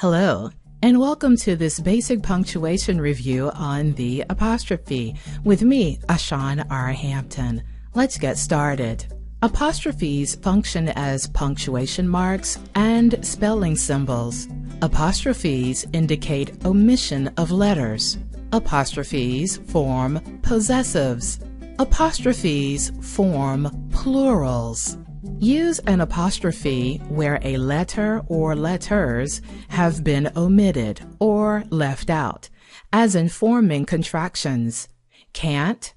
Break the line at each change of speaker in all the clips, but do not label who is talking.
Hello, and welcome to this basic punctuation review on the apostrophe with me, Ashawn R. Hampton. Let's get started. Apostrophes function as punctuation marks and spelling symbols. Apostrophes indicate omission of letters. Apostrophes form possessives. Apostrophes form plurals. Use an apostrophe where a letter or letters have been omitted or left out, as in forming contractions. Can't,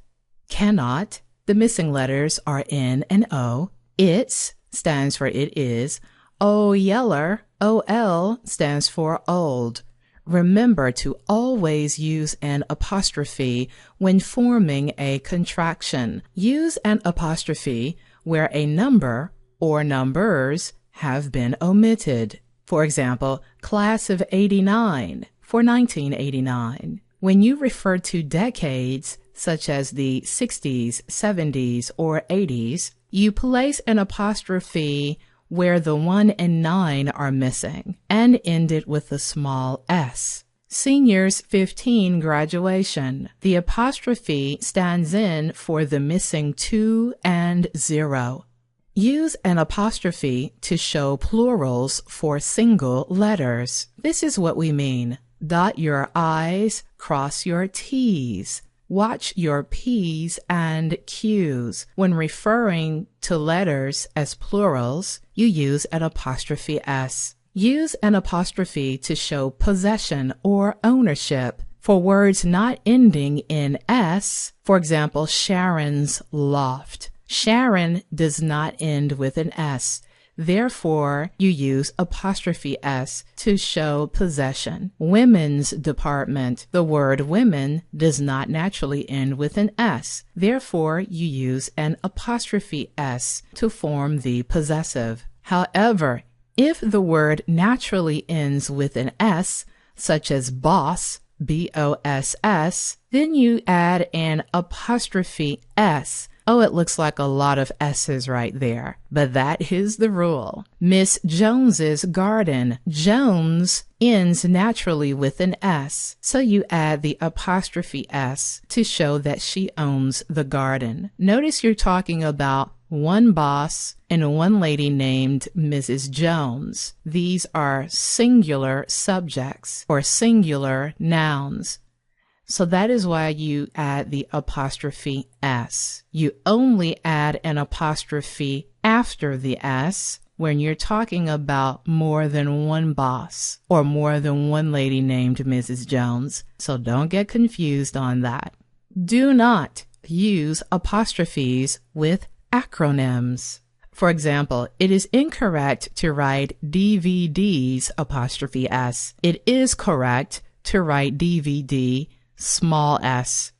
cannot, the missing letters are N and O. It's stands for it is. O-yeller, O-L stands for old. Remember to always use an apostrophe when forming a contraction. Use an apostrophe where a number or numbers have been omitted. For example, class of 89 for 1989. When you refer to decades, such as the 60s, 70s, or 80s, you place an apostrophe where the 1 and 9 are missing and end it with a small s. Seniors 15 graduation. The apostrophe stands in for the missing 2 and 0. Use an apostrophe to show plurals for single letters. This is what we mean. Dot your I's, cross your T's. Watch your P's and Q's. When referring to letters as plurals, you use an apostrophe S. Use an apostrophe to show possession or ownership. For words not ending in S, for example, Sharon's loft. Sharon does not end with an S. Therefore, you use apostrophe S to show possession. Women's department. The word women does not naturally end with an S. Therefore, you use an apostrophe S to form the possessive. However, if the word naturally ends with an S, such as boss, B-O-S-S, then you add an apostrophe S. Oh, it looks like a lot of S's right there, but that is the rule. Miss Jones's garden. Jones ends naturally with an S, so you add the apostrophe S to show that she owns the garden. Notice you're talking about one boss and one lady named Mrs. Jones. These are singular subjects or singular nouns. So that is why you add the apostrophe S. You only add an apostrophe after the S when you're talking about more than one boss or more than one lady named Mrs. Jones. So don't get confused on that. Do not use apostrophes with acronyms. For example, it is incorrect to write DVDs apostrophe S. It is correct to write DVD small s.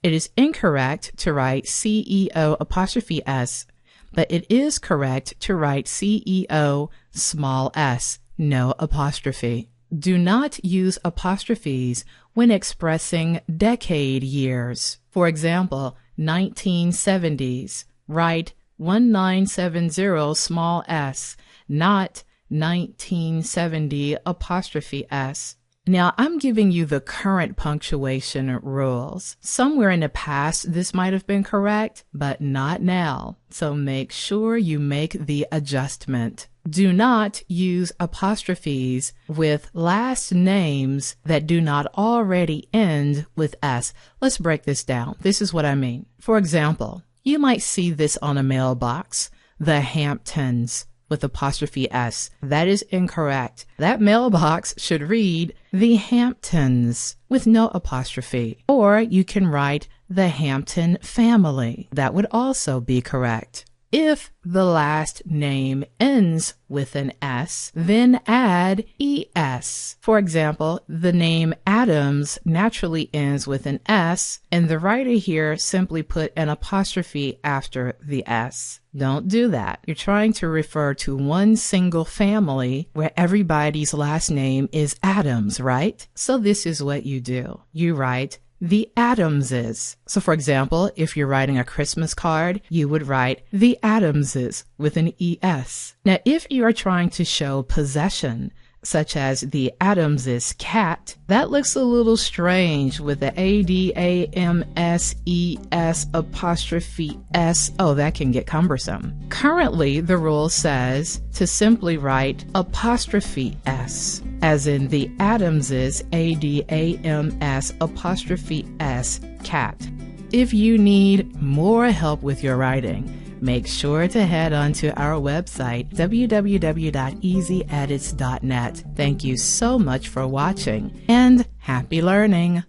It is incorrect to write CEO apostrophe S, but it is correct to write CEO small s, no apostrophe. Do not use apostrophes when expressing decade years. For example, 1970s. Write 1970 small s, not 1970 apostrophe s. Now, I'm giving you the current punctuation rules. Somewhere in the past, this might have been correct, but not now. So make sure you make the adjustment. Do not use apostrophes with last names that do not already end with S. Let's break this down. This is what I mean. For example, you might see this on a mailbox, the Hamptons, with apostrophe S. That is incorrect. That mailbox should read the Hamptons with no apostrophe. Or you can write the Hampton family. That would also be correct. If the last name ends with an S, then add ES. For example, the name Adams naturally ends with an S, and the writer here simply put an apostrophe after the S. Don't do that. You're trying to refer to one single family where everybody's last name is Adams, right? So this is what you do. You write the Adamses. So for example, if you're writing a Christmas card, you would write the Adamses with an ES. Now, if you are trying to show possession, such as the Adamses cat, that looks a little strange with the ADAMSES apostrophe S. Oh, that can get cumbersome. Currently, the rule says to simply write apostrophe S, as in the Adamses ADAMS apostrophe S cat. If you need more help with your writing, make sure to head on to our website, www.easyedits.net. Thank you so much for watching, and happy learning!